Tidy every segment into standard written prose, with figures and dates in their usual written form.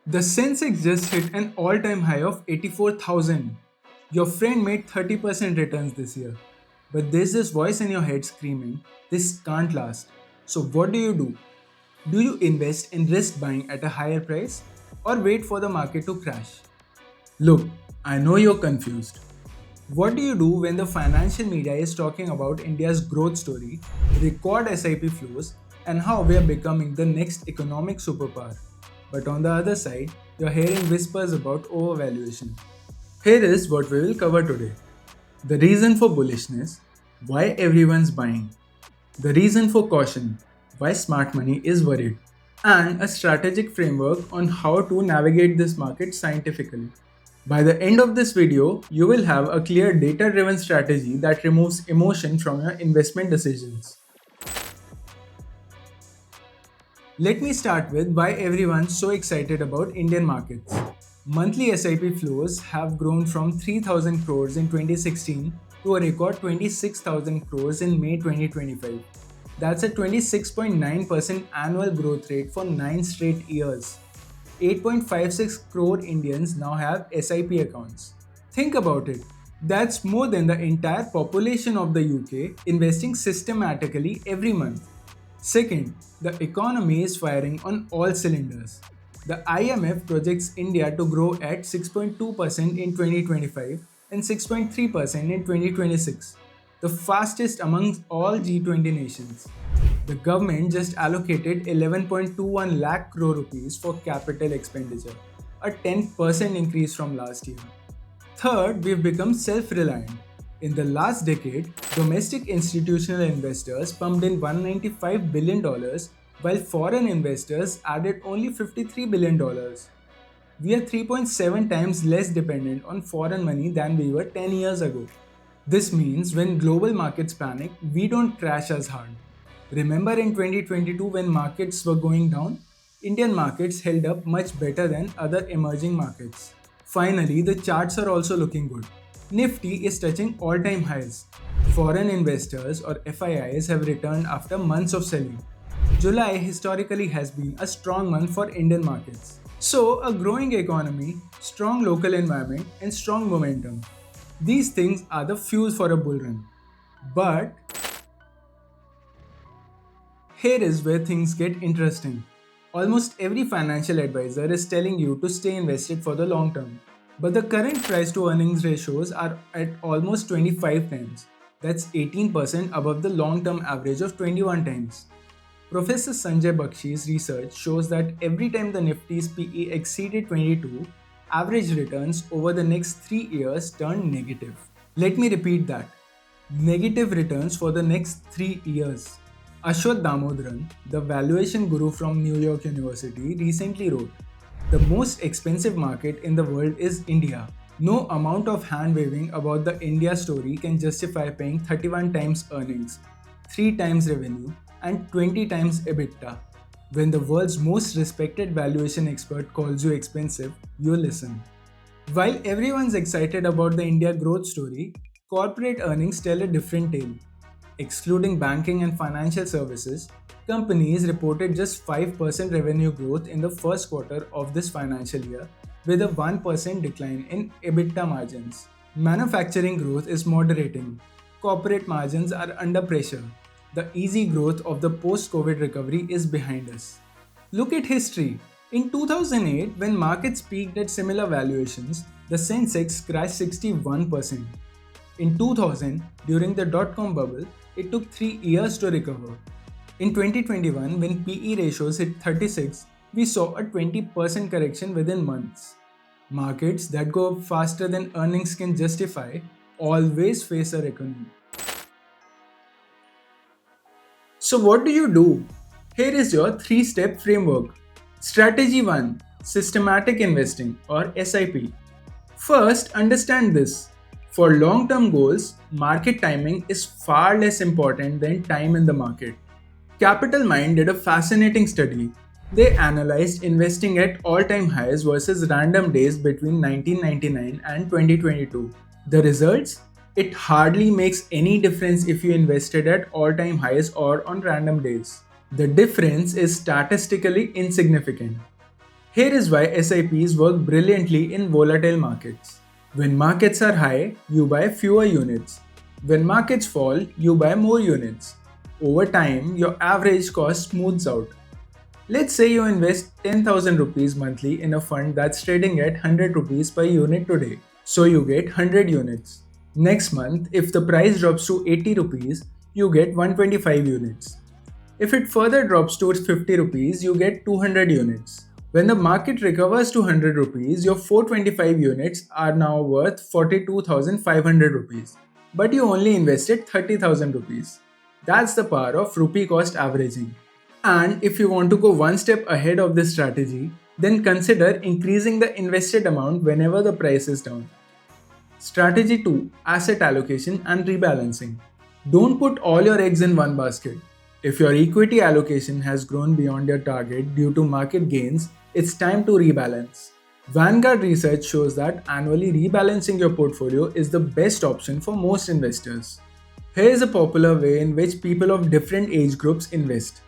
The Sensex just hit an all-time high of 84,000. Your friend made 30% returns this year. But there's this voice in your head screaming, this can't last. So what do? Do you invest in risk buying at a higher price or wait for the market to crash? Look, I know you're confused. What do you do when the financial media is talking about India's growth story, record SIP flows, and how we are becoming the next economic superpower? But on the other side, you're hearing whispers about overvaluation. Here is what we will cover today: the reason for bullishness, why everyone's buying, the reason for caution, why smart money is worried, and a strategic framework on how to navigate this market scientifically. By the end of this video, you will have a clear data-driven strategy that removes emotion from your investment decisions. Let me start with why everyone's so excited about Indian markets. Monthly SIP flows have grown from 3,000 crores in 2016 to a record 26,000 crores in May 2025. That's a 26.9% annual growth rate for 9 straight years. 8.56 crore Indians now have SIP accounts. Think about it. That's more than the entire population of the UK investing systematically every month. Second, the economy is firing on all cylinders. The IMF projects India to grow at 6.2% in 2025 and 6.3% in 2026, the fastest amongst all G20 nations. The government just allocated 11.21 lakh crore rupees for capital expenditure, a 10% increase from last year. Third, we've become self-reliant. In the last decade, domestic institutional investors pumped in $195 billion while foreign investors added only $53 billion. We are 3.7 times less dependent on foreign money than we were 10 years ago. This means when global markets panic, we don't crash as hard. Remember in 2022 when markets were going down? Indian markets held up much better than other emerging markets. Finally, the charts are also looking good. Nifty is touching all-time highs. Foreign investors or FIIs have returned after months of selling. July historically has been a strong month for Indian markets. So, a growing economy, strong local environment, and strong momentum. These things are the fuel for a bull run. But here is where things get interesting. Almost every financial advisor is telling you to stay invested for the long term. But the current price to earnings ratios are at almost 25 times. That's 18% above the long term average of 21 times. Professor Sanjay Bakshi's research shows that every time the Nifty's PE exceeded 22, average returns over the next 3 years turned negative. Let me repeat that. Negative returns for the next 3 years. Ashwath Damodaran, the valuation guru from New York University, recently wrote, "The most expensive market in the world is India. No amount of hand waving about the India story can justify paying 31 times earnings, 3 times revenue, and 20 times EBITDA. When the world's most respected valuation expert calls you expensive, you listen." While everyone's excited about the India growth story, corporate earnings tell a different tale. Excluding banking and financial services, companies reported just 5% revenue growth in the first quarter of this financial year, with a 1% decline in EBITDA margins. Manufacturing growth is moderating. Corporate margins are under pressure. The easy growth of the post-COVID recovery is behind us. Look at history. In 2008, when markets peaked at similar valuations, the Sensex crashed 61%. In 2000, during the dot-com bubble, it took 3 years to recover. In 2021, when PE ratios hit 36, we saw a 20% correction within months. Markets that go up faster than earnings can justify always face a reckoning. So what do? Here is your 3-step framework. Strategy 1. Systematic investing or SIP. First, understand this. For long-term goals, market timing is far less important than time in the market. Capital Mind did a fascinating study. They analyzed investing at all-time highs versus random days between 1999 and 2022. The results? It hardly makes any difference if you invested at all-time highs or on random days. The difference is statistically insignificant. Here is why SIPs work brilliantly in volatile markets. When markets are high, you buy fewer units. When markets fall, you buy more units. Over time, your average cost smooths out. Let's say you invest 10,000 rupees monthly in a fund that's trading at 100 rupees per unit today. So you get 100 units. Next month, if the price drops to 80 rupees, you get 125 units. If it further drops to 50 rupees, you get 200 units. When the market recovers to 100 rupees, your 425 units are now worth 42,500 rupees. But you only invested 30,000 rupees. That's the power of rupee cost averaging. And if you want to go one step ahead of this strategy, then consider increasing the invested amount whenever the price is down. Strategy 2: Asset allocation and rebalancing. Don't put all your eggs in one basket. If your equity allocation has grown beyond your target due to market gains, it's time to rebalance. Vanguard research shows that annually rebalancing your portfolio is the best option for most investors. Here is a popular way in which people of different age groups invest.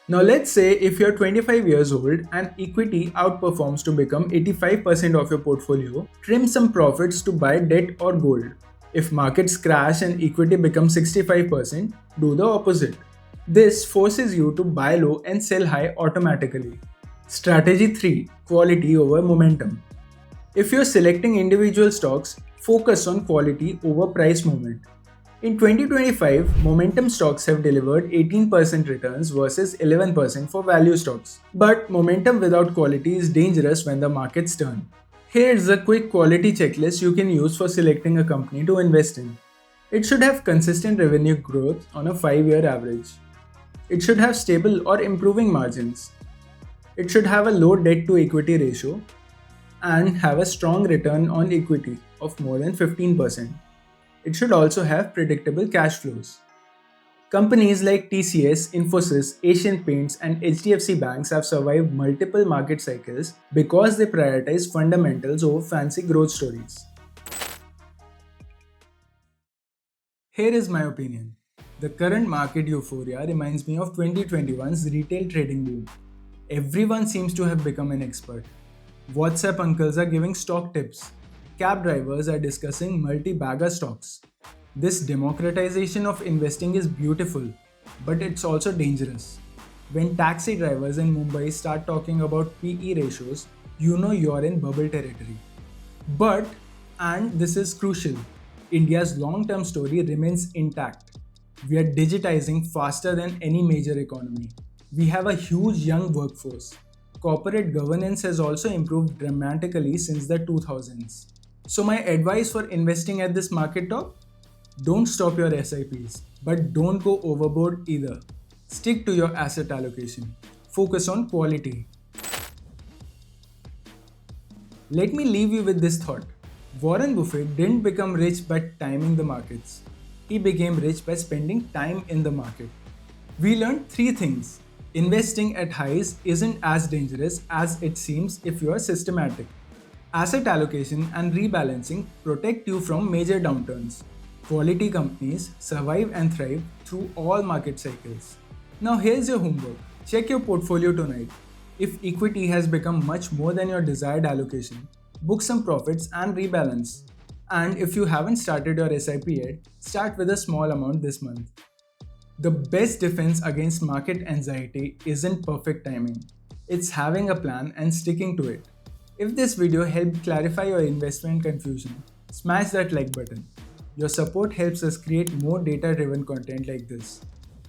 Now let's say if you're 25 years old and equity outperforms to become 85% of your portfolio, trim some profits to buy debt or gold. If markets crash and equity becomes 65%, do the opposite. This forces you to buy low and sell high automatically. Strategy 3: Quality over momentum. If you're selecting individual stocks, focus on quality over price movement. In 2025, momentum stocks have delivered 18% returns versus 11% for value stocks. But momentum without quality is dangerous when the markets turn. Here's a quick quality checklist you can use for selecting a company to invest in. It should have consistent revenue growth on a 5-year average. It should have stable or improving margins. It should have a low debt to equity ratio and have a strong return on equity of more than 15%. It should also have predictable cash flows. Companies like TCS, Infosys, Asian Paints, and HDFC banks have survived multiple market cycles because they prioritize fundamentals over fancy growth stories. Here is my opinion. The current market euphoria reminds me of 2021's retail trading boom. Everyone seems to have become an expert. WhatsApp uncles are giving stock tips. Cab drivers are discussing multi-bagger stocks. This democratization of investing is beautiful, but it's also dangerous. When taxi drivers in Mumbai start talking about PE ratios, you know you're in bubble territory. But, and this is crucial, India's long-term story remains intact. We are digitizing faster than any major economy. We have a huge young workforce. Corporate governance has also improved dramatically since the 2000s. So my advice for investing at this market top? Don't stop your SIPs, but don't go overboard either. Stick to your asset allocation. Focus on quality. Let me leave you with this thought. Warren Buffett didn't become rich by timing the markets. He became rich by spending time in the market. We learned 3 things. Investing at highs isn't as dangerous as it seems if you are systematic. Asset allocation and rebalancing protect you from major downturns. Quality companies survive and thrive through all market cycles. Now here's your homework. Check your portfolio tonight. If equity has become much more than your desired allocation, book some profits and rebalance. And if you haven't started your SIP yet, start with a small amount this month. The best defense against market anxiety isn't perfect timing. It's having a plan and sticking to it. If this video helped clarify your investment confusion, smash that like button. Your support helps us create more data-driven content like this.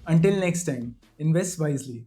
Until next time, invest wisely.